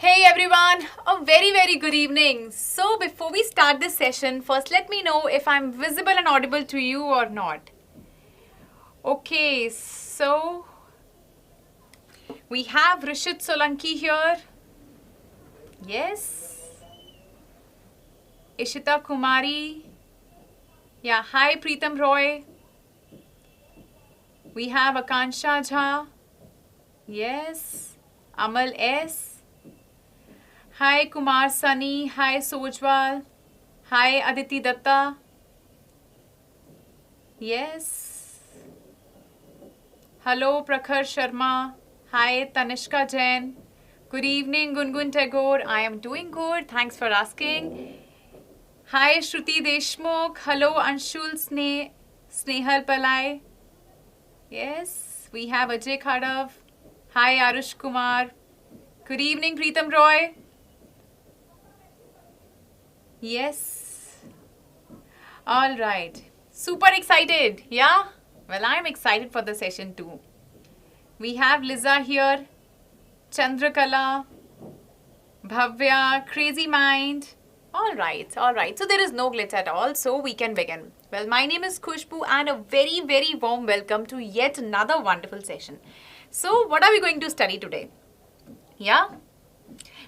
Hey everyone, a very good evening. So before we start this session, first let me know if I'm visible and audible to you or not. Okay, so we have Rishit Solanki here. Yes. Ishita Kumari. Yeah, hi Preetam Roy. We have Akansha Jha. Yes. Amal S. Hi Kumar Sunny, hi Sojwal, hi Aditi Datta. Yes. Hello Prakhar Sharma, hi Tanishka Jain. Good evening Gungun Tagore, I am doing good, thanks for asking. Hi Shruti Deshmukh, hello Anshul Snehal Palai. Yes, we have Ajay Khadav. Hi Arush Kumar. Good evening Preetam Roy. Yes. All right. Super excited. Yeah? Well, I'm excited for the session too. We have Liza here, Chandrakala, Bhavya, Crazy Mind. All right. So there is no glitch at all. So we can begin. Well, my name is Khushbu and a very warm welcome to yet another wonderful session. So what are we going to study today? Yeah?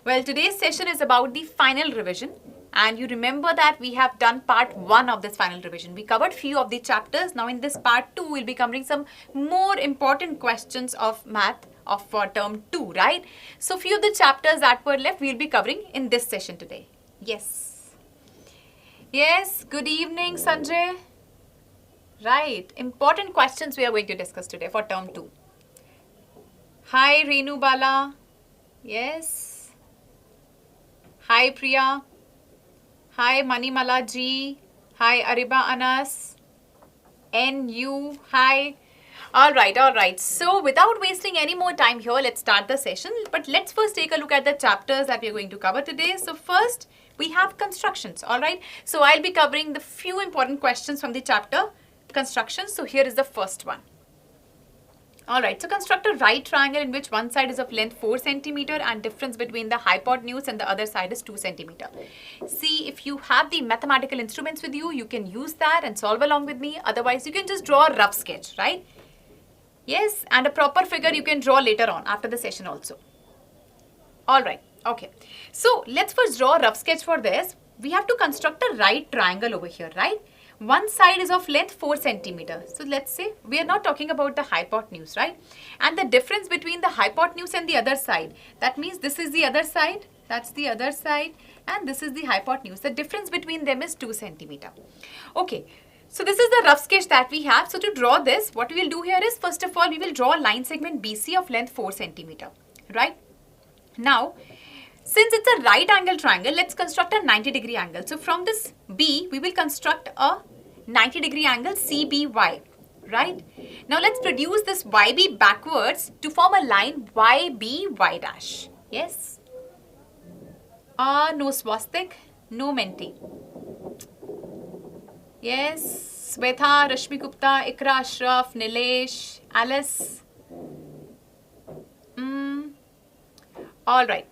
Well, today's session is about the final revision. And you remember that we have done part 1 of this final revision. We covered few of the chapters. Now in this part 2, we'll be covering some more important questions of math for term 2, right? So few of the chapters that were left, we'll be covering in this session today. Yes. Yes, good evening, Sanjay. Right, important questions we are going to discuss today for term 2. Hi, Renu Bala. Yes. Hi, Priya. Hi Manimala Ji. Hi Ariba Anas. NU. Hi. Alright. So without wasting any more time here, let's start the session. But let's first take a look at the chapters that we are going to cover today. So first we have constructions. Alright. So I'll be covering the few important questions from the chapter constructions. So here is the first one. Alright, so construct a right triangle in which one side is of length 4 cm and difference between the hypotenuse and the other side is 2 cm. See, if you have the mathematical instruments with you, you can use that and solve along with me. Otherwise, you can just draw a rough sketch, right? Yes, and a proper figure you can draw later on after the session also. Alright, okay. So, let's first draw a rough sketch for this. We have to construct a right triangle over here, right? One side is of length 4 cm. So let's say we are not talking about the hypotenuse, right? And the difference between the hypotenuse and the other side, that means this is the other side, that's the other side, and this is the hypotenuse. The difference between them is 2 cm. Okay, so this is the rough sketch that we have. So to draw this, what we will do here is, first of all, we will draw a line segment BC of length 4 cm, right? Now, since it's a right angle triangle, let's construct a 90-degree angle. So from this B, we will construct a 90-degree angle CBY, right? Now let's produce this YB backwards to form a line YBY dash. Yes? No swastik, no Menti. Yes, Swetha, Rashmi Gupta, Ikra Ashraf, Nilesh, Alice. Alright.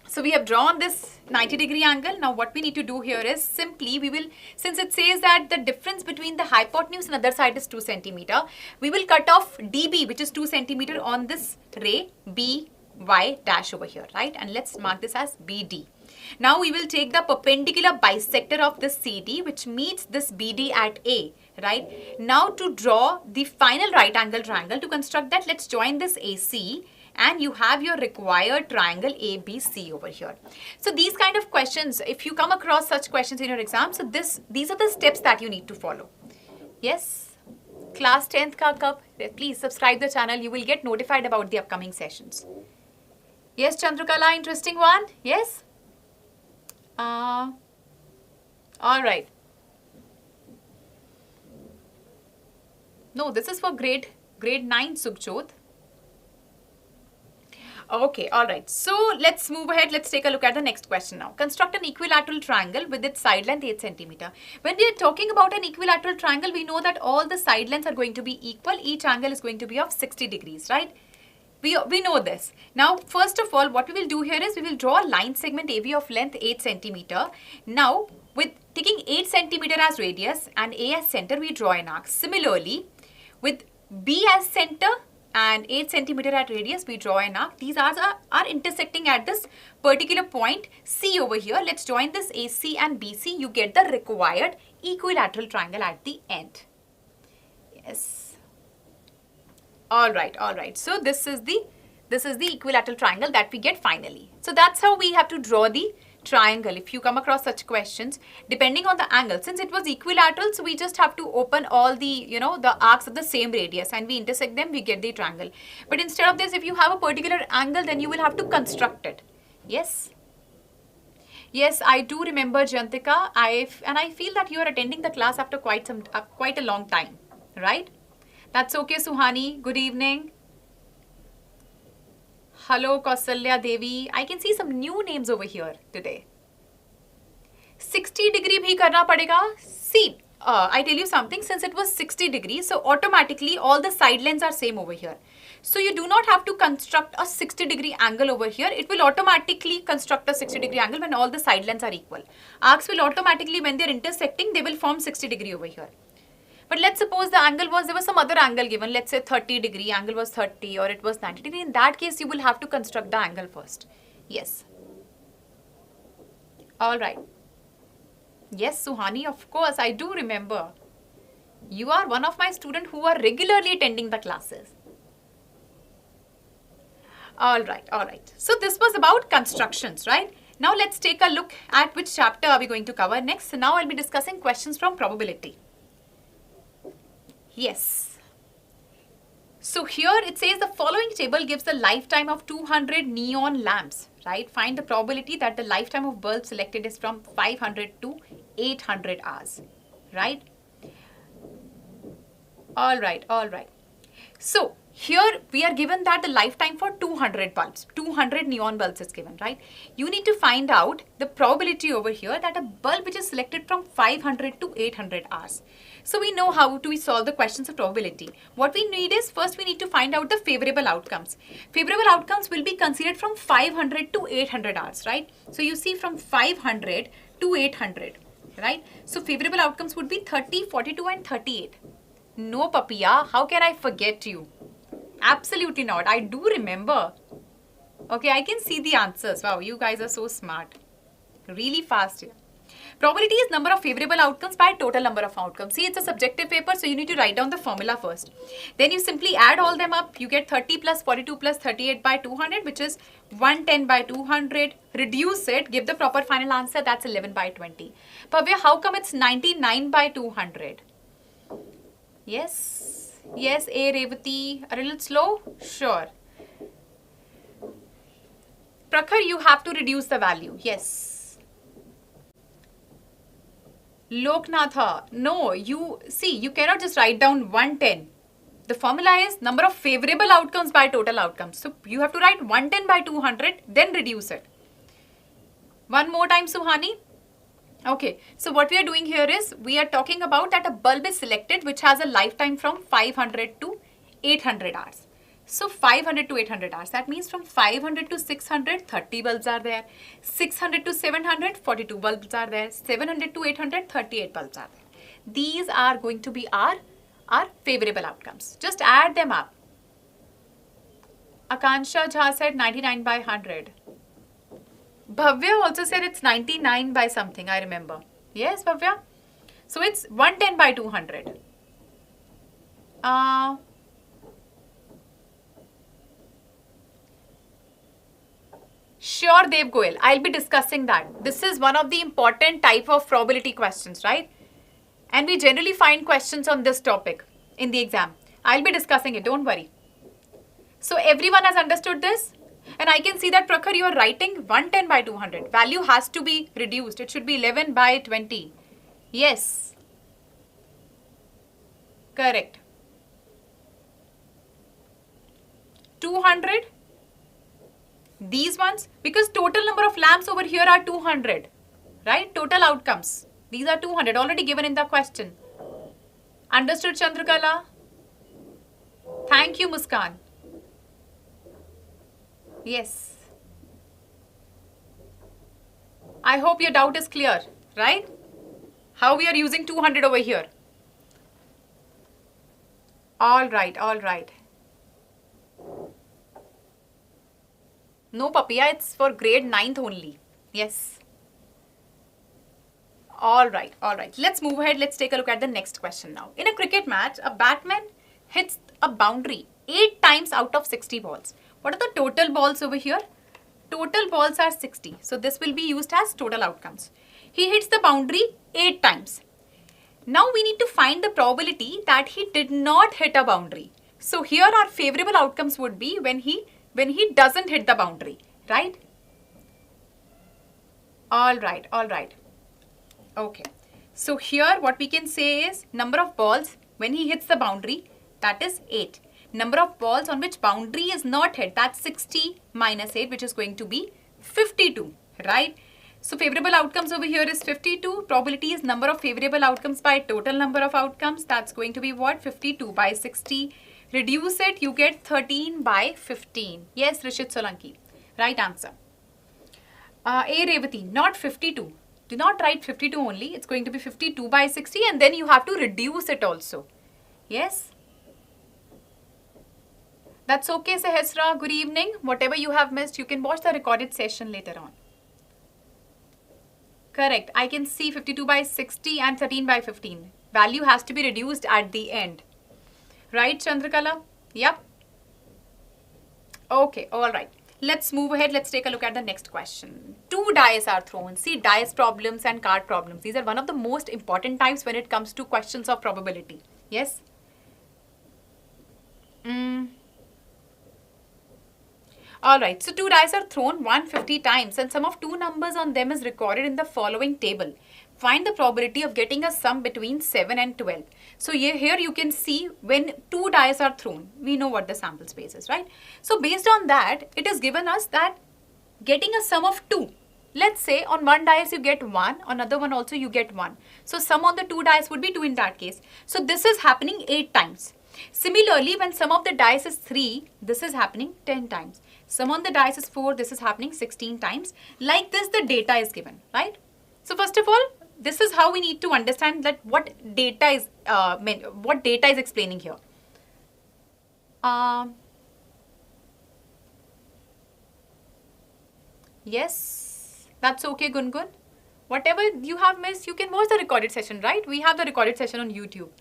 So we have drawn this 90-degree angle. Now what we need to do here is simply we will, since it says that the difference between the hypotenuse and other side is 2 cm, we will cut off DB, which is 2 cm on this ray BY dash over here, right? And let's mark this as BD. Now we will take the perpendicular bisector of this CD, which meets this BD at A, right? Now to draw the final right angle triangle, to construct that, let's join this AC. And you have your required triangle ABC over here. So these kind of questions, if you come across such questions in your exam, so these are the steps that you need to follow. Yes? Class 10th ka kab? Please subscribe the channel. You will get notified about the upcoming sessions. Yes, Chandrakala, interesting one? Yes? Alright. No, this is for grade 9, Sukhjot. Okay, alright. So let's move ahead. Let's take a look at the next question now. Construct an equilateral triangle with its side length 8 cm. When we are talking about an equilateral triangle, we know that all the side lengths are going to be equal. Each angle is going to be of 60 degrees, right? We know this. Now, first of all, what we will do here is we will draw a line segment AB of length 8 centimeter. Now, with taking 8 centimeter as radius and A as center, we draw an arc. Similarly, with B as center and 8 centimeter at radius, we draw an arc. These are intersecting at this particular point C over here. Let's join this AC and BC. You get the required equilateral triangle at the end. Yes. All right. So this is the equilateral triangle that we get finally. So that's how we have to draw the triangle. If you come across such questions, depending on the angle, since it was equilateral, so we just have to open all the, the arcs of the same radius and we intersect them, we get the triangle. But instead of this, if you have a particular angle, then you will have to construct it. Yes. Yes, I do remember, Jantika. And I feel that you are attending the class after quite a long time, right? That's okay, Suhani. Good evening. Hello, Kausalya Devi. I can see some new names over here today. 60 degree bhi karna padega. See, I tell you something. Since it was 60 degrees, so automatically all the side lengths are same over here. So you do not have to construct a 60 degree angle over here. It will automatically construct a 60 degree angle when all the side lengths are equal. Arcs will automatically, when they are intersecting, they will form 60 degree over here. But let's suppose the angle was, there was some other angle given, let's say 30 degree, angle was 30 or it was 90 degree. In that case, you will have to construct the angle first. Yes. All right. Yes, Suhani, of course, I do remember. You are one of my students who are regularly attending the classes. All right. So this was about constructions, right? Now let's take a look at which chapter are we going to cover next. So now I'll be discussing questions from probability. Yes. So here it says the following table gives the lifetime of 200 neon lamps, right? Find the probability that the lifetime of bulb selected is from 500 to 800 hours, right? All right. So here we are given that the lifetime for 200 bulbs, 200 neon bulbs is given, right? You need to find out the probability over here that a bulb which is selected from 500 to 800 hours. So we know how to solve the questions of probability. What we need is, first we need to find out the favorable outcomes. Favorable outcomes will be considered from 500 to 800 hours, right? So you see from 500 to 800, right? So favorable outcomes would be 30, 42 and 38. No, Papiya, how can I forget you? Absolutely not. I do remember. Okay, I can see the answers. Wow, you guys are so smart. Really fast here. Probability is number of favorable outcomes by total number of outcomes. See, it's a subjective paper, so you need to write down the formula first. Then you simply add all them up. You get 30 plus 42 plus 38 by 200, which is 110 by 200. Reduce it, give the proper final answer. That's 11 by 20. Pavya, how come it's 99 by 200? Yes, A. Revati. A little slow? Sure. Prakhar, you have to reduce the value. Yes. Loknatha, no, you cannot just write down 110. The formula is number of favorable outcomes by total outcomes. So you have to write 110 by 200, then reduce it. One more time, Suhani. Okay, so what we are doing here is, we are talking about that a bulb is selected which has a lifetime from 500 to 800 hours. So 500 to 800 hours, that means from 500 to 600, 30 bulbs are there. 600 to 700, 42 bulbs are there. 700 to 800, 38 bulbs are there. These are going to be our favorable outcomes. Just add them up. Akansha Jha said 99 by 100. Bhavya also said it's 99 by something, I remember. Yes, Bhavya? So it's 110 by 200. Sure, Dev Goel. I'll be discussing that. This is one of the important type of probability questions, right? And we generally find questions on this topic in the exam. I'll be discussing it, don't worry. So everyone has understood this? And I can see that, Prakhar, you are writing 110 by 200. Value has to be reduced. It should be 11 by 20. Yes. Correct. 200. These ones, because total number of lamps over here are 200, right? Total outcomes. These are 200, already given in the question. Understood, Chandrakala? Thank you, Muskan. Yes. I hope your doubt is clear, right? How we are using 200 over here. All right, all right. No, Papiya, it's for grade 9th only. Yes. All right, all right. Let's move ahead. Let's take a look at the next question now. In a cricket match, a batsman hits a boundary 8 times out of 60 balls. What are the total balls over here? Total balls are 60. So this will be used as total outcomes. He hits the boundary 8 times. Now we need to find the probability that he did not hit a boundary. So here our favorable outcomes would be when he doesn't hit the boundary, right? All right, all right. Okay. So here what we can say is number of balls when he hits the boundary, that is 8. Number of balls on which boundary is not hit, that's 60 minus 8, which is going to be 52, right? So favorable outcomes over here is 52. Probability is number of favorable outcomes by total number of outcomes. That's going to be what? 52 by 60. Reduce it, you get 13 by 15. Yes, Rishit Solanki. Right answer. A Revati, not 52. Do not write 52 only. It's going to be 52 by 60 and then you have to reduce it also. Yes? That's okay, Sehesra. Good evening. Whatever you have missed, you can watch the recorded session later on. Correct. I can see 52 by 60 and 13 by 15. Value has to be reduced at the end. Right, Chandrakala? Yep. Okay, all right. Let's move ahead. Let's take a look at the next question. 2 dice are thrown. See, dice problems and card problems. These are one of the most important types when it comes to questions of probability. Yes? Alright, so 2 dice are thrown 150 times and sum of 2 numbers on them is recorded in the following table. Find the probability of getting a sum between 7 and 12. So here you can see when 2 dice are thrown, we know what the sample space is, right? So based on that, it is given us that getting a sum of 2. Let's say on one dice you get 1, on another one also you get 1. So sum on the 2 dice would be 2 in that case. So this is happening 8 times. Similarly, when sum of the dice is 3, this is happening 10 times. Sum on the dice is 4, this is happening 16 times. Like this, the data is given, right? So first of all, this is how we need to understand that what data is explaining here. Yes, that's okay, Gungun. Whatever you have missed, you can watch the recorded session, right? We have the recorded session on YouTube.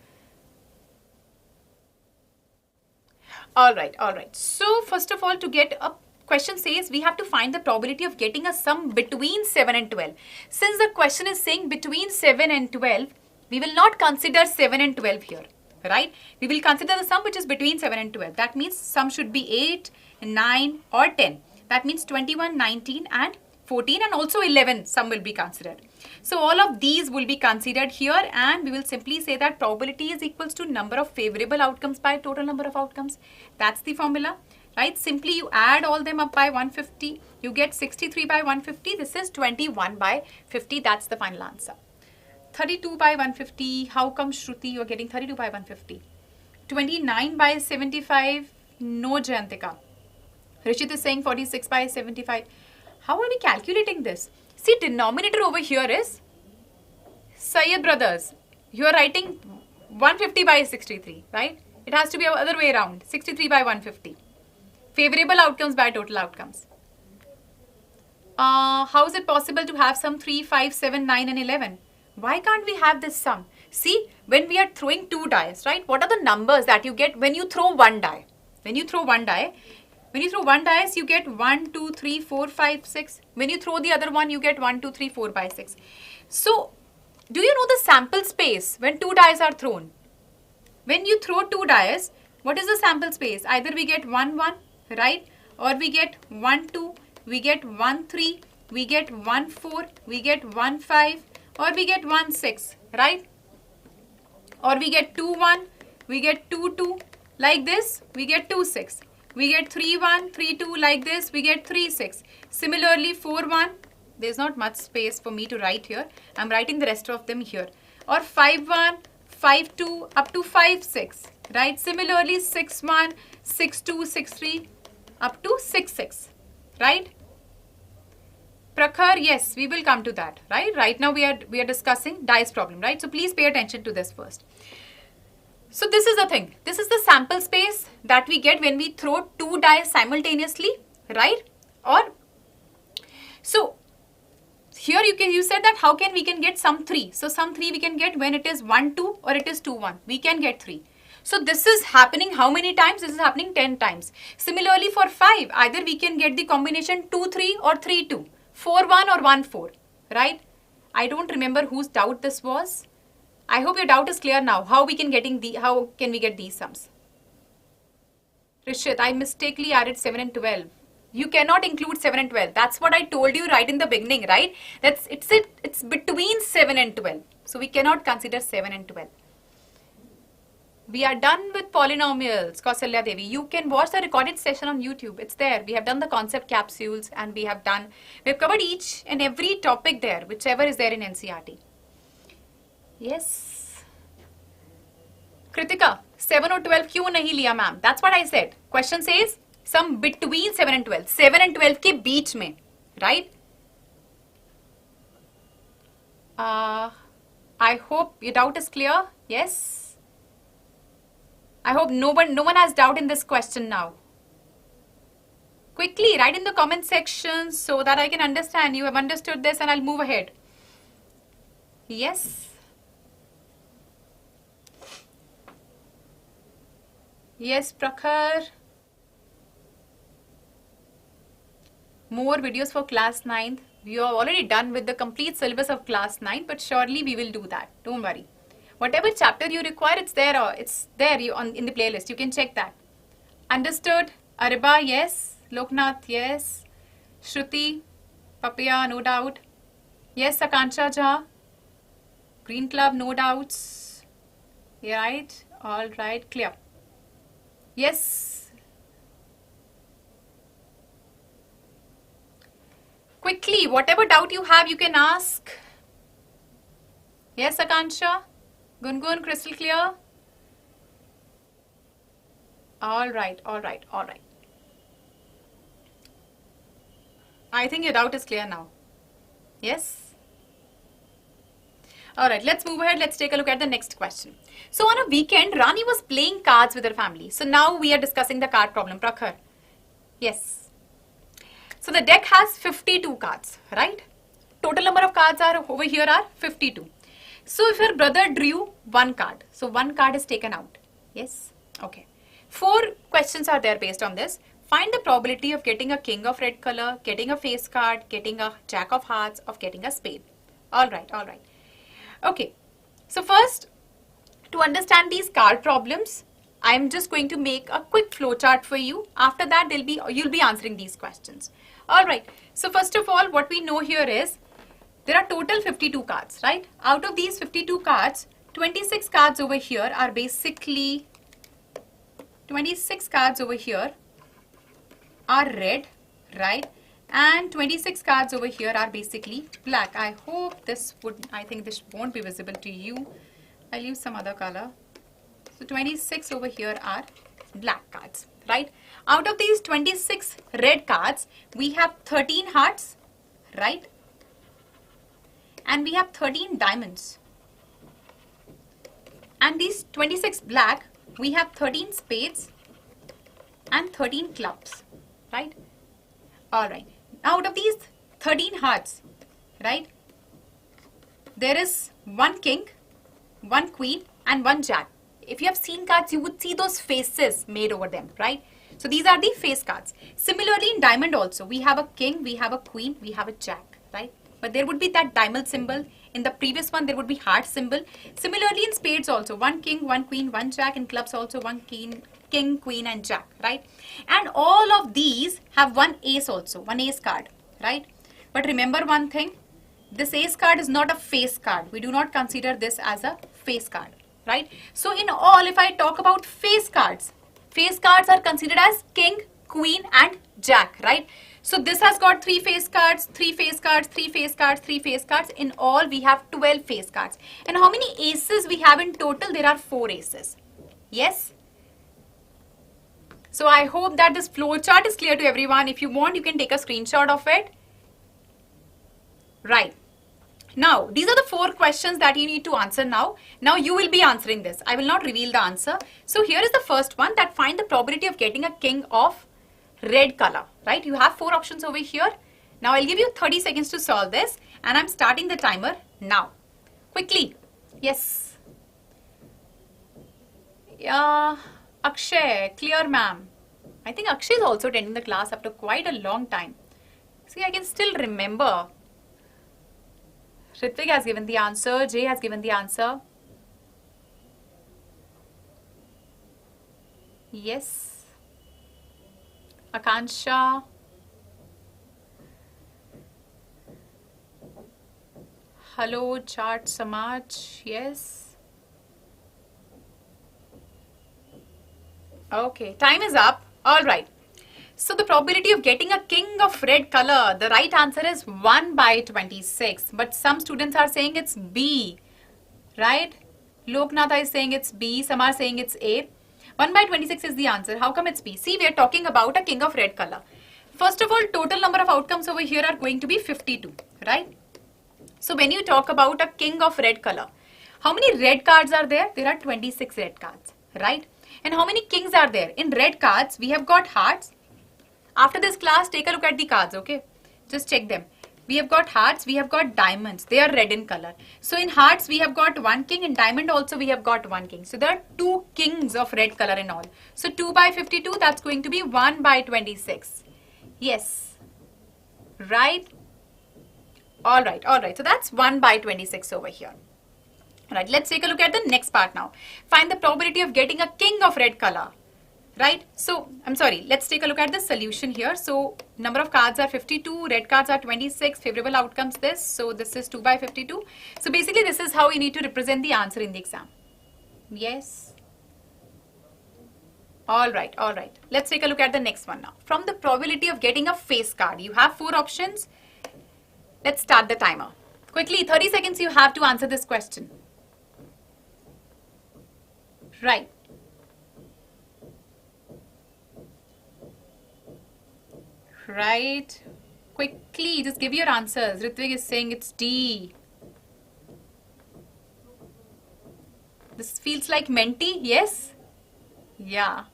Alright, alright. So first of all, to get a question says we have to find the probability of getting a sum between 7 and 12. Since the question is saying between 7 and 12, we will not consider 7 and 12 here, right? We will consider the sum which is between 7 and 12. That means sum should be 8, 9 or 10. That means 21, 19 and 14 and also 11 sum will be considered. So all of these will be considered here and we will simply say that probability is equals to number of favorable outcomes by total number of outcomes. That's the formula, right? Simply you add all them up by 150. You get 63 by 150. This is 21 by 50. That's the final answer. 32 by 150. How come, Shruti, you are getting 32 by 150? 29 by 75. No, Jayantika. Rishit is saying 46 by 75. How are we calculating this? See, denominator over here is Syed brothers. You are writing 150 by 63, right? It has to be the other way around. 63 by 150. Favorable outcomes by total outcomes. How is it possible to have sum 3, 5, 7, 9 and 11? Why can't we have this sum? See, when we are throwing 2 dice, right? What are the numbers that you get when you throw 1 die? When you throw 1 die, you get 1, 2, 3, 4, 5, 6. When you throw the other one, you get 1, 2, 3, 4 by 6. So, do you know the sample space when 2 dice are thrown? When you throw 2 dice, what is the sample space? Either we get 1, 1, right? Or we get 1, 2, we get 1, 3, we get 1, 4, we get 1, 5, or we get 1, 6, right? Or we get 2, 1, we get 2, 2, like this, we get 2, 6. We get 3, 1, 3, 2, like this, we get 3, 6. Similarly, 4, 1, there's not much space for me to write here. I'm writing the rest of them here. Or 5, 1, 5, 2, up to 5, 6, right? Similarly, 6, 1, 6, 2, 6, 3, up to 6, 6. right? Prakhar, yes, we will come to that, right? Right now we are discussing dice problem, right? So please pay attention to this first. So this is the thing. This is the sample space that we get when we throw two dice simultaneously, right? Or so here you said that how can we can get some 3. So some 3 we can get when it is 1 2 or it is 2 1. We can get 3. So this is happening how many times? This is happening 10 times. Similarly for 5, either we can get the combination 2 3 or 3 2, 4 1 or 1 4, right? I don't remember whose doubt this was. I hope your doubt is clear now. How can we get these sums? Rishit, I mistakenly added 7 and 12. You cannot include 7 and 12. That's what I told you right in the beginning, right? It's between 7 and 12. So we cannot consider 7 and 12. We are done with polynomials, Kausalya Devi. You can watch the recorded session on YouTube. It's there. We have done the concept capsules and we've covered each and every topic there, whichever is there in NCERT. Yes. Kritika, 7 or 12 क्यों नहीं लिया ma'am? That's what I said. Question says some between 7 and 12. 7 and 12 के बीच में, right? I hope your doubt is clear. Yes. I hope no one has doubt in this question now. Quickly write in the comment section so that I can understand you have understood this and I'll move ahead. Yes. Yes, Prakhar. More videos for class 9th. We are already done with the complete syllabus of class 9, but surely we will do that. Don't worry. Whatever chapter you require, it's there in the playlist. You can check that. Understood? Ariba, yes. Loknath, yes. Shruti, Papaya, no doubt. Yes, Akansha Jha. Green Club, no doubts. Yeah, right? All right, clear. Yes. Quickly, whatever doubt you have, you can ask. Yes, Akansha? Gungun, crystal clear? All right. I think your doubt is clear now. Yes? All right, let's move ahead. Let's take a look at the next question. So on a weekend, Rani was playing cards with her family. So now we are discussing the card problem. Prakhar. Yes. So the deck has 52 cards, right? Total number of cards are over here are 52. So if your brother drew one card, so one card is taken out. Yes? Okay. 4 questions are there based on this. Find the probability of getting a king of red color, getting a face card, getting a jack of hearts, of getting a spade. All right. Okay. So first, to understand these card problems, I'm just going to make a quick flow chart for you. After that, you'll be answering these questions. All right. So first of all, what we know here is there are total 52 cards, right? Out of these 52 cards, 26 cards over here are basically 26 cards over here are red, right? And 26 cards over here are basically black. I think this won't be visible to you. I'll use some other color. So 26 over here are black cards, right? Out of these 26 red cards, we have 13 hearts, right? And we have 13 diamonds. And these 26 black, we have 13 spades and 13 clubs, right? All right. Out of these 13 hearts, right, there is one king, one queen and one jack. If you have seen cards, you would see those faces made over them, right? So these are the face cards. Similarly in diamond also, we have a king, we have a queen, we have a jack, right? But there would be that diamond symbol. In the previous one, there would be heart symbol. Similarly in spades also, one king, one queen, one jack. In clubs also, one king, queen and jack, right? And all of these have one ace also, one ace card, right? But remember one thing, this ace card is not a face card. We do not consider this as a face card, right? So in all, if I talk about face cards are considered as king, queen and jack, right? So this has got 3 face cards, 3 face cards, 3 face cards, 3 face cards. In all, we have 12 face cards. And how many aces we have in total? There are 4 aces. Yes? So I hope that this flow chart is clear to everyone. If you want, you can take a screenshot of it. Right. Now, these are the 4 questions that you need to answer now. Now you will be answering this. I will not reveal the answer. So here is the first one, that find the probability of getting a king of red color, right? You have 4 options over here. Now I'll give you 30 seconds to solve this, and I'm starting the timer now. Quickly. Yes. Yeah. Akshay, clear ma'am. I think Akshay is also attending the class after quite a long time. See, I can still remember. Ritvik has given the answer. Jay has given the answer. Yes. Akansha. Hello, Chart Samaj. Yes. Okay, time is up. All right. So the probability of getting a king of red color, the right answer is 1 by 26. But some students are saying it's B, right? Loknatha is saying it's B. Some are saying it's A. 1 by 26 is the answer. How come it's B? See, we are talking about a king of red color. First of all, total number of outcomes over here are going to be 52, right? So when you talk about a king of red color, how many red cards are there? There are 26 red cards, right? And how many kings are there? In red cards, we have got hearts. After this class, take a look at the cards, okay? Just check them. We have got hearts, we have got diamonds. They are red in color. So in hearts, we have got 1 king. In diamond also, we have got 1 king. So there are 2 kings of red color in all. So 2 by 52, that's going to be 1 by 26. Yes. Right? Alright. So that's 1 by 26 over here. Alright, let's take a look at the next part now. Find the probability of getting a king of red color. Right? So, I'm sorry, let's take a look at the solution here. So, number of cards are 52, red cards are 26, favorable outcomes this. So, this is 2 by 52. So, basically, this is how you need to represent the answer in the exam. Yes. Alright. Let's take a look at the next one now. From the probability of getting a face card, you have 4 options. Let's start the timer. Quickly, 30 seconds you have to answer this question. Right. Right. Quickly, just give your answers. Ritvik is saying it's D. This feels like Menti, yes? Yeah.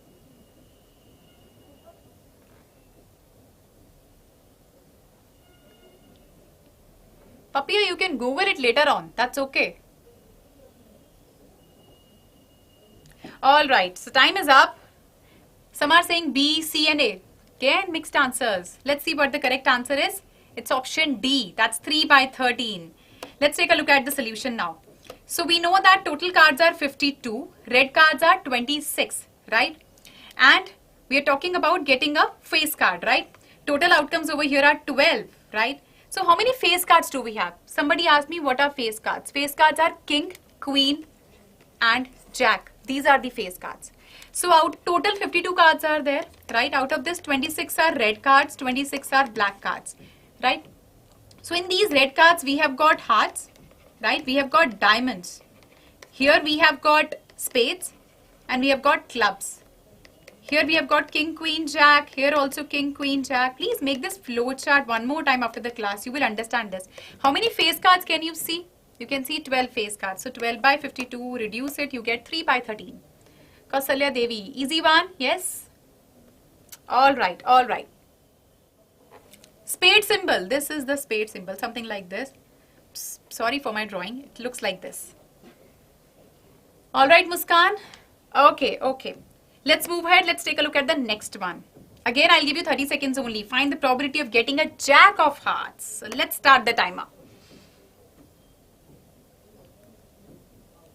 Papiya, you can Google it later on. That's okay. Alright, so time is up. Some are saying B, C and A. Again, mixed answers. Let's see what the correct answer is. It's option D. That's 3 by 13. Let's take a look at the solution now. So we know that total cards are 52. Red cards are 26, right? And we are talking about getting a face card, right? Total outcomes over here are 12, right? So how many face cards do we have? Somebody asked me what are face cards. Face cards are king, queen and jack. These are the face cards. So out total 52 cards are there, right? Out of this 26 are red cards, 26 are black cards, right? So in these red cards we have got hearts, right? We have got diamonds. Here we have got spades and we have got clubs. Here we have got king, queen, jack. Here also king, queen, jack. Please make this flow chart one more time after the class. You will understand this. How many face cards can you see? You can see 12 face cards. So 12 by 52, reduce it, you get 3 by 13. Kausalya Devi, easy one, yes? Alright. Spade symbol, this is the spade symbol, something like this. Sorry for my drawing, it looks like this. Alright Muskan, okay. Let's move ahead, let's take a look at the next one. Again, I'll give you 30 seconds only. Find the probability of getting a jack of hearts. So let's start the timer.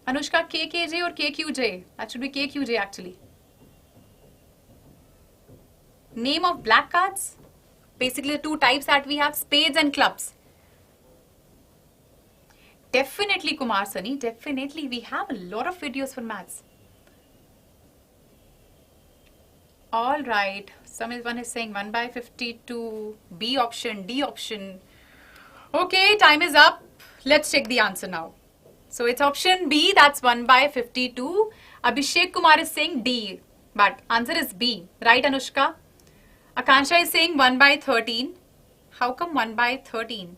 Anushka, KKJ or KQJ? That should be KQJ actually. Name of black cards? Basically the 2 types that we have, spades and clubs. Definitely Kumar Sani, definitely. We have a lot of videos for maths. Alright, someone is saying 1 by 52, B option, D option. Okay, time is up. Let's check the answer now. So it's option B, that's 1 by 52. Abhishek Kumar is saying D. But answer is B. Right, Anushka? Akansha is saying 1 by 13. How come 1 by 13?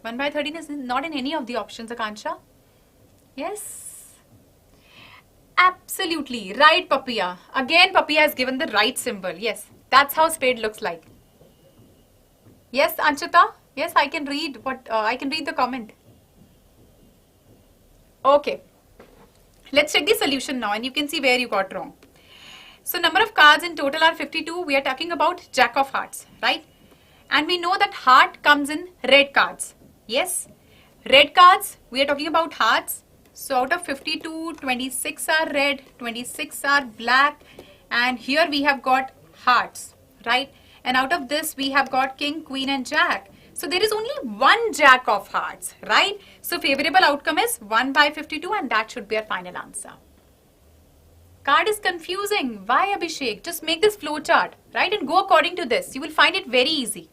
1 by 13 is not in any of the options, Akansha. Yes. Absolutely. Right, Papiya. Again, Papiya has given the right symbol. Yes. That's how spade looks like. Yes, Anchita? Yes, I can read I can read the comment. Okay. Let's check the solution now and you can see where you got wrong. So number of cards in total are 52. We are talking about Jack of Hearts, right? And we know that heart comes in red cards. Yes. Red cards, we are talking about hearts. So out of 52, 26 are red, 26 are black. And here we have got hearts, right? And out of this we have got king, queen and jack. So there is only one Jack of Hearts, right? So favorable outcome is 1 by 52 and that should be our final answer. Card is confusing. Why, Abhishek? Just make this flow chart, right? And go according to this. You will find it very easy.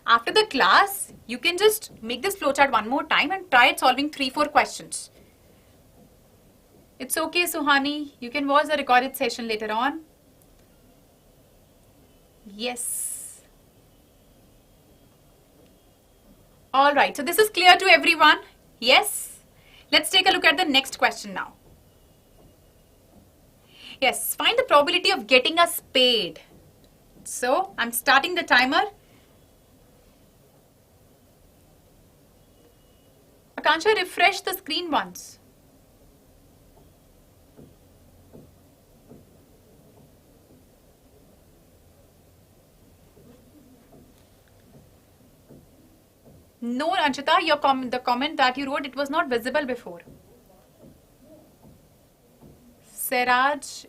After the class, you can just make this flow chart one more time and try it solving 3-4 questions. It's okay, Suhani. You can watch the recorded session later on. Yes. All right, so this is clear to everyone? Yes? Let's take a look at the next question now. Yes, find the probability of getting a spade. So, I'm starting the timer. Akansha, refresh the screen once. No, Anchita, the comment that you wrote, it was not visible before. Siraj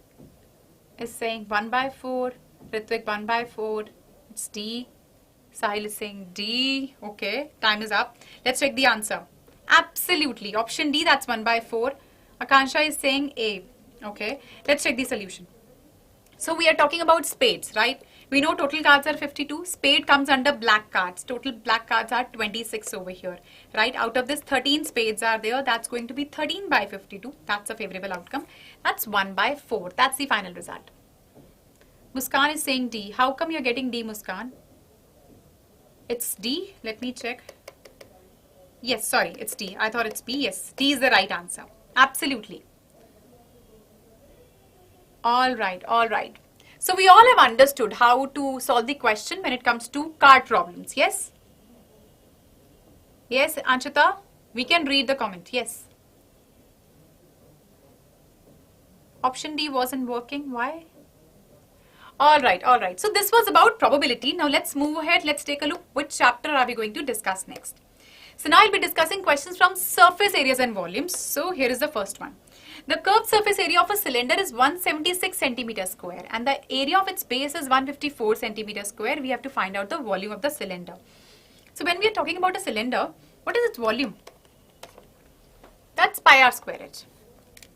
is saying 1 by 4. Ritvik 1 by 4. It's D. Sahil is saying D. Okay, time is up. Let's check the answer. Absolutely. Option D, that's 1 by 4. Akansha is saying A. Okay, let's check the solution. So we are talking about spades, right? We know total cards are 52. Spade comes under black cards. Total black cards are 26 over here, right? Out of this, 13 spades are there. That's going to be 13 by 52. That's a favorable outcome. That's 1 by 4. That's the final result. Muskan is saying D. How come you're getting D, Muskan? It's D. Let me check. Yes, sorry, it's D. I thought it's B. Yes, D is the right answer. Absolutely. All right, all right. So we all have understood how to solve the question when it comes to card problems, yes? Yes, Anchita, we can read the comment, yes. Option D wasn't working, why? All right, all right. So this was about probability. Now let's move ahead. Let's take a look which chapter are we going to discuss next. So now I'll be discussing questions from surface areas and volumes. So here is the first one. The curved surface area of a cylinder is 176 centimeter square and the area of its base is 154 centimeter square. We have to find out the volume of the cylinder. So when we are talking about a cylinder, what is its volume? That's pi r square h,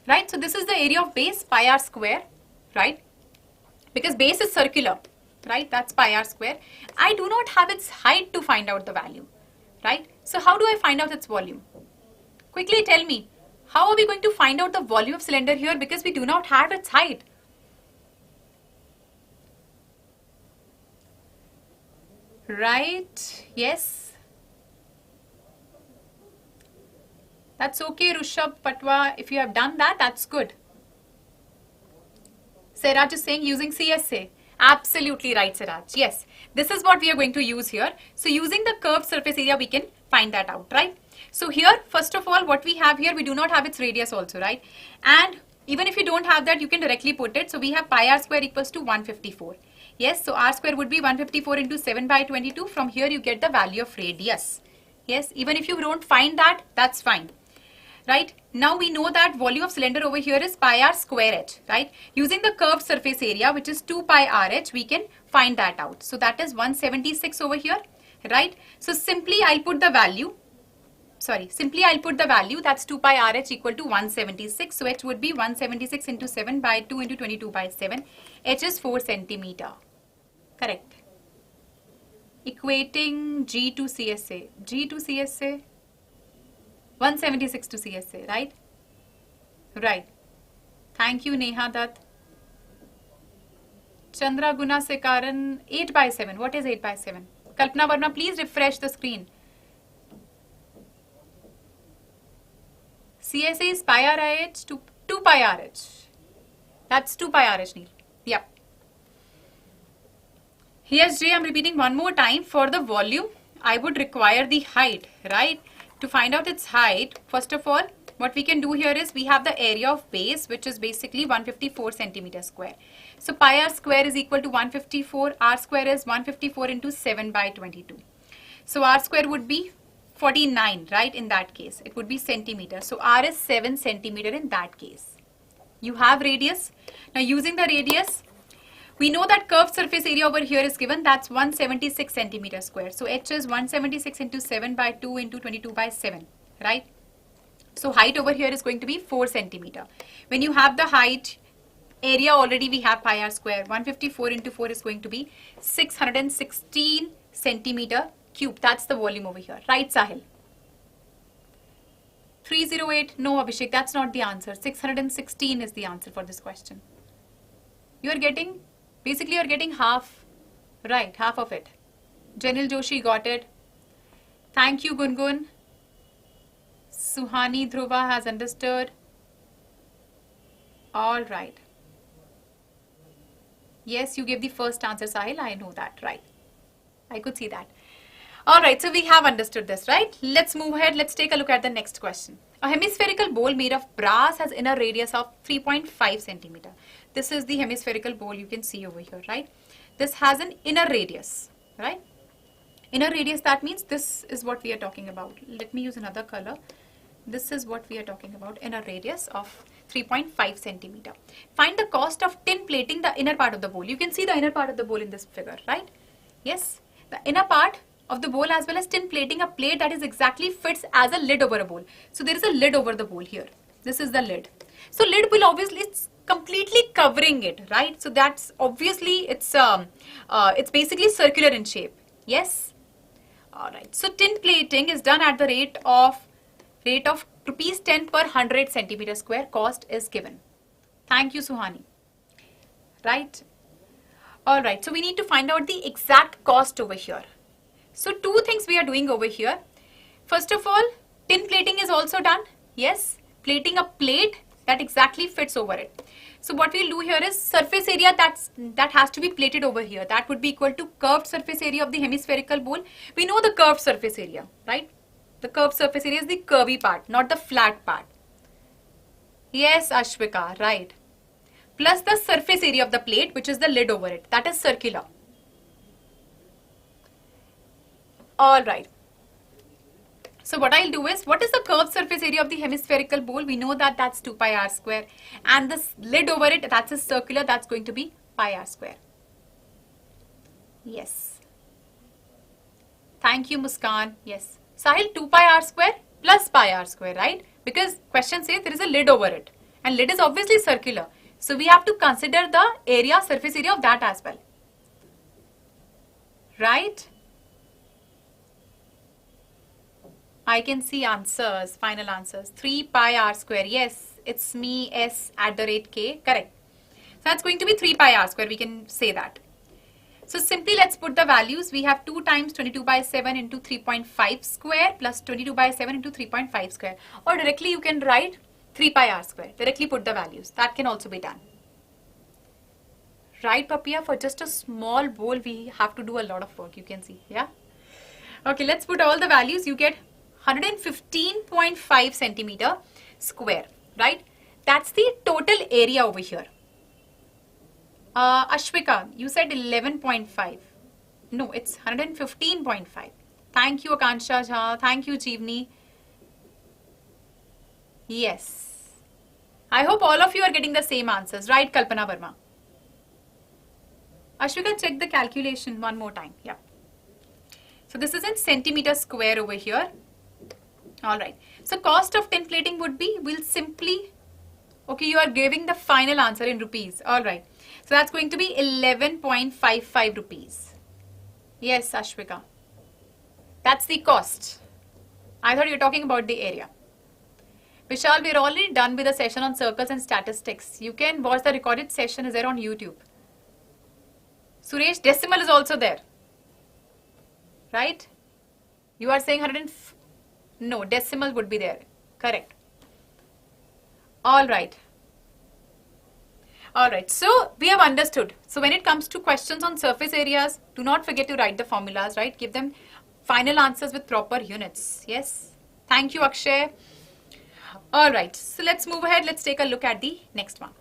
right? So this is the area of base, pi r square, right? Because base is circular, right? That's pi r square. I do not have its height to find out the value, right? So how do I find out its volume? Quickly tell me. How are we going to find out the volume of cylinder here because we do not have its height? Right? Yes. That's okay, Rushabh Patwa. If you have done that, that's good. Siraj is saying using CSA. Absolutely right, Siraj. Yes. This is what we are going to use here. So using the curved surface area, we can find that out, right? So here, first of all, what we have here, we do not have its radius also, right? And even if you don't have that, you can directly put it. So we have pi r square equals to 154. Yes, so r square would be 154 into 7 by 22. From here, you get the value of radius. Yes, even if you don't find that, that's fine. Right? Now we know that volume of cylinder over here is pi r square h, right? Using the curved surface area, which is 2 pi r h, we can find that out. So that is 176 over here, right? So simply I'll put the value. Simply I'll put the value, that's 2 pi r h equal to 176. So h would be 176 into 7 by 2 into 22 by 7. H is 4 centimeter. Correct. Equating G to CSA. G to CSA. 176 to CSA, right? Right. Thank you, Neha Dutt. Chandra Guna Sekaran, 8 by 7. What is 8 by 7? Kalpana Verma, please refresh the screen. CSA is pi RH to 2 pi RH. That's 2 pi RH, Neil. Yep. Here's J. I'm repeating one more time. For the volume, I would require the height, right? To find out its height, first of all, what we can do here is we have the area of base, which is basically 154 centimeter square. So pi r square is equal to 154. R square is 154 into 7 by 22. So r square would be 49, right? In that case, it would be centimeter. So r is 7 centimeter in that case. You have radius. Now using the radius, we know that curved surface area over here is given. That's 176 centimeter square. So h is 176 into 7 by 2 into 22 by 7, right? So height over here is going to be 4 centimeter. When you have the height, area already we have pi r square. 154 into 4 is going to be 616 centimeter cube. That's the volume over here. Right, Sahil? 308. No, Abhishek, that's not the answer. 616 is the answer for this question. You are getting, basically you are getting half, right, half of it. Janil Joshi got it. Thank you, Gungun. Suhani Dhruva has understood. All right. Yes, you gave the first answer, Sahil. I know that, right. I could see that. All right, so we have understood this, right? Let's move ahead. Let's take a look at the next question. A hemispherical bowl made of brass has inner radius of 3.5 centimeter. This is the hemispherical bowl you can see over here, right? This has an inner radius, right? Inner radius, that means this is what we are talking about. Let me use another color. This is what we are talking about, inner radius of 3.5 centimeter. Find the cost of tin plating the inner part of the bowl. You can see the inner part of the bowl in this figure, right? Yes, the inner part of the bowl as well as tin plating a plate that is exactly fits as a lid over a bowl. So there is a lid over the bowl here. This is the lid. So lid will obviously, it's completely covering it, right? So that's obviously, it's basically circular in shape. Yes? All right. So tin plating is done at the rate of rupees 10 per 100 centimeter square. Cost is given. Thank you, Suhani. Right? All right. So we need to find out the exact cost over here. So two things we are doing over here. First of all, tin plating is also done. Yes, plating a plate that exactly fits over it. So what we'll do here is surface area that has to be plated over here. That would be equal to curved surface area of the hemispherical bowl. We know the curved surface area, right? The curved surface area is the curvy part, not the flat part. Yes, Ashwika, right. Plus the surface area of the plate, which is the lid over it. That is circular. All right. So what I'll do is, what is the curved surface area of the hemispherical bowl? We know that that's 2 pi r square. And this lid over it, that's a circular, that's going to be pi r square. Yes. Thank you, Muskan. Yes. Sahil, 2 pi r square plus pi r square, right? Because question says there is a lid over it. And lid is obviously circular. So we have to consider the area, surface area of that as well. Right? I can see answers, final answers. 3 pi r square. Yes, it's me, s@k. Correct. So that's going to be 3 pi r square. We can say that. So simply let's put the values. We have 2 times 22 by 7 into 3.5 square plus 22 by 7 into 3.5 square. Or directly you can write 3 pi r square. Directly put the values. That can also be done. Right, Papia? For just a small bowl, we have to do a lot of work. You can see. Yeah? Okay, let's put all the values. You get 115.5 centimeter square, right? That's the total area over here. Ashwika, you said 11.5. No, it's 115.5. Thank you, Akansha Jha. Thank you, Jeevni. Yes. I hope all of you are getting the same answers, right, Kalpana Verma? Ashwika, check the calculation one more time. Yeah. So this is in centimeter square over here. All right. So cost of tin plating would be, we'll simply, okay, you are giving the final answer in rupees. All right. So that's going to be 11.55 rupees. Yes, Ashwika. That's the cost. I thought you were talking about the area. Vishal, we're already done with the session on circles and statistics. You can watch the recorded session is there on YouTube. Suresh, decimal is also there. Right? You are saying 100 no, decimal would be there. Correct. All right. All right. So we have understood. So when it comes to questions on surface areas, do not forget to write the formulas, right? Give them final answers with proper units. Yes. Thank you, Akshay. All right. So let's move ahead. Let's take a look at the next one.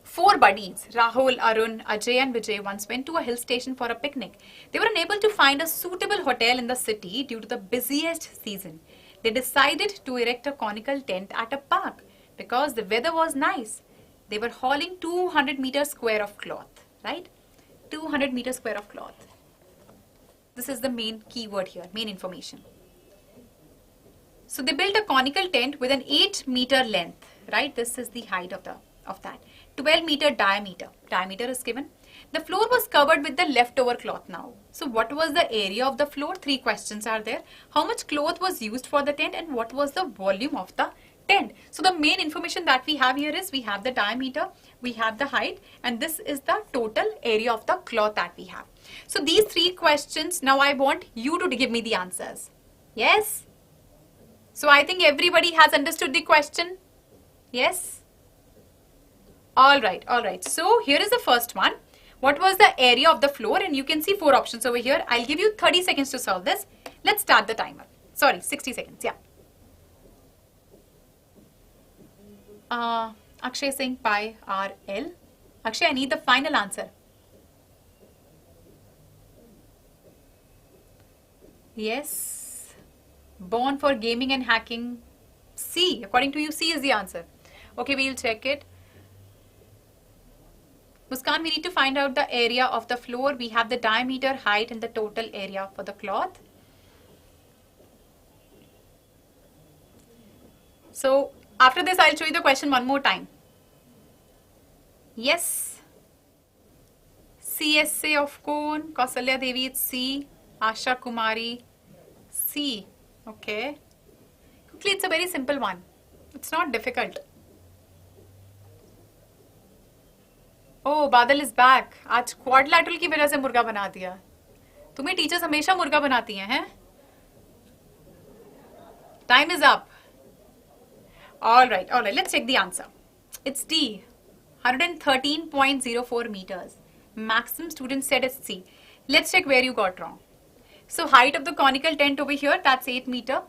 4 buddies, Rahul, Arun, Ajay and Vijay, once went to a hill station for a picnic. They were unable to find a suitable hotel in the city due to the busiest season. They decided to erect a conical tent at a park because the weather was nice. They were hauling 200 meters square of cloth, right? 200 meters square of cloth. This is the main keyword here, main information. So they built a conical tent with an 8-meter length, right? This is the height of that. 12-meter diameter. Diameter is given. The floor was covered with the leftover cloth now. So what was the area of the floor? 3 questions are there. How much cloth was used for the tent and what was the volume of the tent? So the main information that we have here is we have the diameter, we have the height, and this is the total area of the cloth that we have. So these 3 questions, now I want you to give me the answers. Yes? So I think everybody has understood the question. Yes? All right. So here is the first one. What was the area of the floor? And you can see 4 options over here. I'll give you 30 seconds to solve this. Let's start the timer. Sorry, 60 seconds. Yeah. Akshay is saying pi RL. Akshay, I need the final answer. Yes. Born for gaming and hacking. C. According to you, C is the answer. Okay, we'll check it. Muskan, we need to find out the area of the floor. We have the diameter, height and the total area for the cloth. So after this, I'll show you the question one more time. Yes. CSA of Cone, Kausalya Devi, it's C. Asha Kumari, C. Okay. Quickly, it's a very simple one. It's not difficult. Oh, Badal is back. आज quadrilateral की वजह से मुर्गा बना दिया. तुम्हें teachers हमेशा मुर्गा बनाती हैं? Time is up. All right. Let's check the answer. It's D. 113.04 meters. Maximum students said it's C. Let's check where you got wrong. So height of the conical tent over here, that's 8 meter.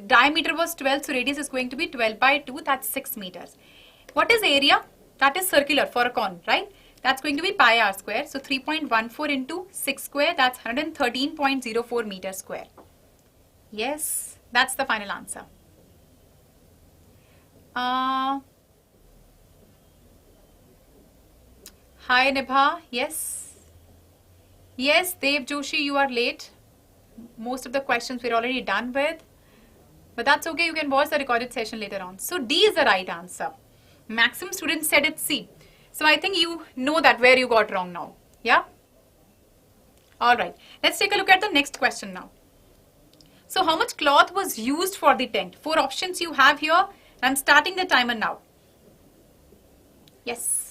Diameter was 12, so radius is going to be 12 by 2, that's 6 meters. What is area? That is circular for a cone, right? That's going to be pi r square. So 3.14 into 6 square, that's 113.04 meters square. Yes, that's the final answer. Hi Nibha, yes. Yes, Dev Joshi, you are late. Most of the questions we're already done with. But that's okay, you can watch the recorded session later on. So D is the right answer. Maximum students said it's C. So I think you know that where you got wrong now. Yeah? Alright, let's take a look at the next question now. So how much cloth was used for the tent? 4 options you have here. I'm starting the timer now. Yes.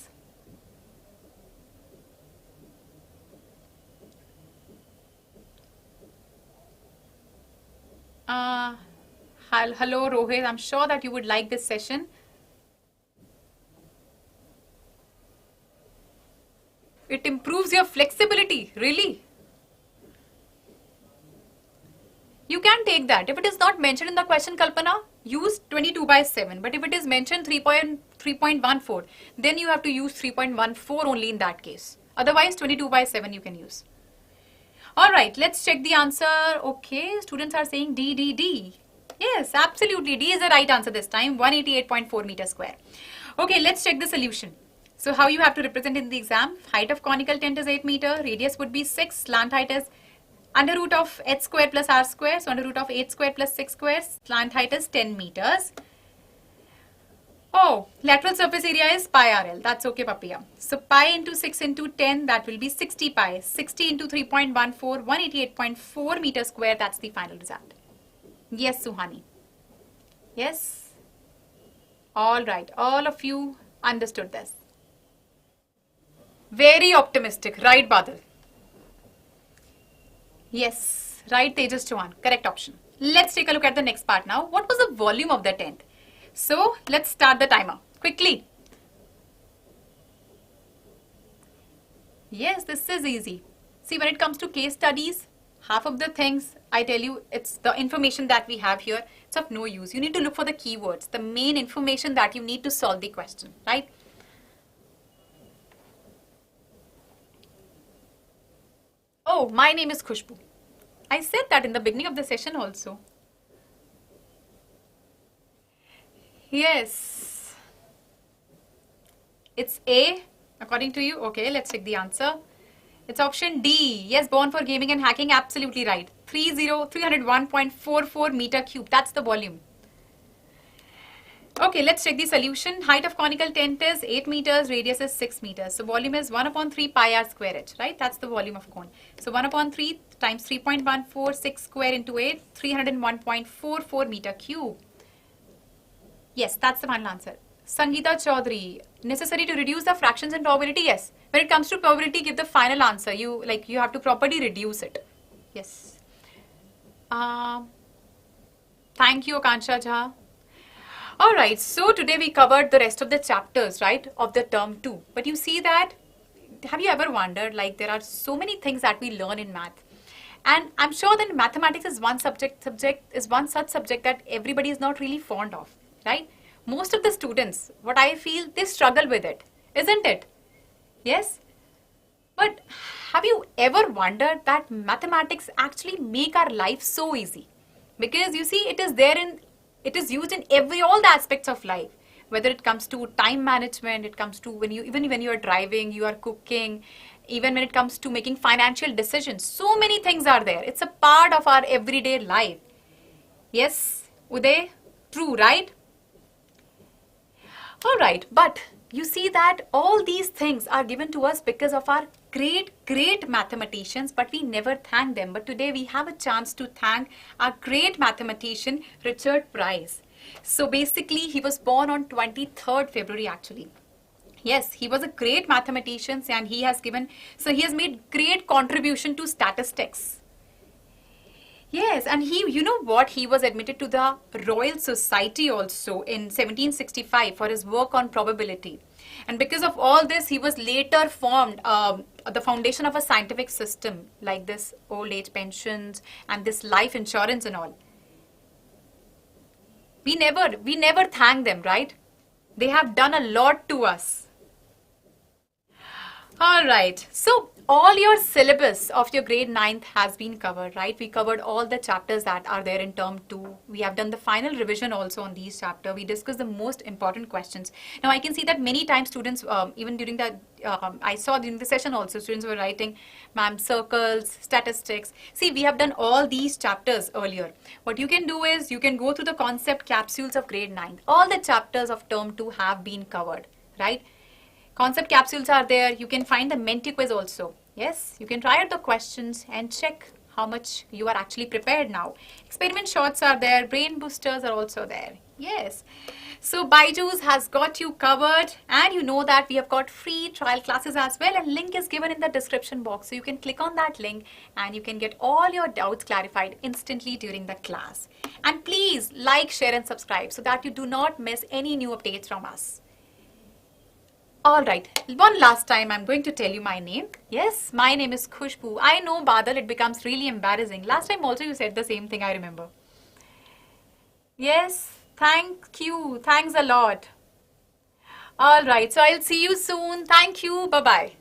Hello Rohit, I'm sure that you would like this session. It improves your flexibility, really. You can take that. If it is not mentioned in the question, Kalpana, use 22 by 7. But if it is mentioned 3.14, then you have to use 3.14 only in that case. Otherwise, 22 by 7 you can use. Alright, let's check the answer. Okay, students are saying D. Yes, absolutely. D is the right answer this time. 188.4 meters square. Okay, let's check the solution. So how you have to represent in the exam? Height of conical tent is 8 meter. Radius would be 6. Slant height is under root of h square plus r square. So under root of 8 square plus 6 square. Slant height is 10 meters. Oh, lateral surface area is pi RL. That's okay, Papiya. So pi into 6 into 10, that will be 60 pi. 60 into 3.14, 188.4 meters square. That's the final result. Yes, Suhani. Yes. All right. All of you understood this. Very optimistic. Right, Badal? Yes, right, Tejas Chauhan. Correct option. Let's take a look at the next part now. What was the volume of the tent? So let's start the timer quickly. Yes, this is easy. See, when it comes to case studies, half of the things I tell you, it's the information that we have here. It's of no use. You need to look for the keywords, the main information that you need to solve the question, right? Oh, my name is Khushbu. I said that in the beginning of the session also. Yes. It's A, according to you. Okay, let's check the answer. It's option D. Yes, born for gaming and hacking. Absolutely right. 301.44 meter cube. That's the volume. Okay, let's check the solution. Height of conical tent is 8 meters, radius is 6 meters. So volume is 1 upon 3 pi r square h, right? That's the volume of cone. So 1 upon 3 times 3.146 square into 8, 301.44 meter cube. Yes, that's the final answer. Sangeeta Chaudhary, necessary to reduce the fractions in probability? Yes. When it comes to probability, give the final answer. You have to properly reduce it. Yes. Thank you, Akansha Jha. Alright, so today we covered the rest of the chapters, right, of the term 2. But you see that, have you ever wondered, like there are so many things that we learn in math. And I'm sure that mathematics is one such subject that everybody is not really fond of, right? Most of the students, what I feel, they struggle with it, isn't it? Yes? But have you ever wondered that mathematics actually make our life so easy? Because you see, it is used in all the aspects of life. Whether it comes to time management, it comes to even when you are driving, you are cooking, even when it comes to making financial decisions. So many things are there. It's a part of our everyday life. Yes, Uday? True, right? Alright, but you see that all these things are given to us because of our great mathematicians, but we never thank them. But today we have a chance to thank our great mathematician, Richard Price. So basically, he was born on 23rd February actually. Yes, he was a great mathematician and he has made great contribution to statistics. Yes, and you know what? He was admitted to the Royal Society also in 1765 for his work on probability. And because of all this, he was later formed the foundation of a scientific system like this old age pensions and this life insurance and all. We never thank them, right? They have done a lot to us. Alright, so all your syllabus of your grade 9th has been covered, right? We covered all the chapters that are there in term 2. We have done the final revision also on these chapters. We discussed the most important questions. Now I can see that many times students, even during the, I saw during the session also, students were writing, ma'am, circles, statistics. See, we have done all these chapters earlier. What you can do is, you can go through the concept capsules of grade 9. All the chapters of term 2 have been covered, right? Concept capsules are there. You can find the Menti quiz also. Yes, you can try out the questions and check how much you are actually prepared now. Experiment shorts are there. Brain boosters are also there. Yes. So Byjus has got you covered, and you know that we have got free trial classes as well, and link is given in the description box. So you can click on that link and you can get all your doubts clarified instantly during the class. And please like, share and subscribe so that you do not miss any new updates from us. Alright, one last time I'm going to tell you my name. Yes, my name is Khushbu. I know, Badal, it becomes really embarrassing. Last time also you said the same thing, I remember. Yes, thank you. Thanks a lot. Alright, so I'll see you soon. Thank you. Bye-bye.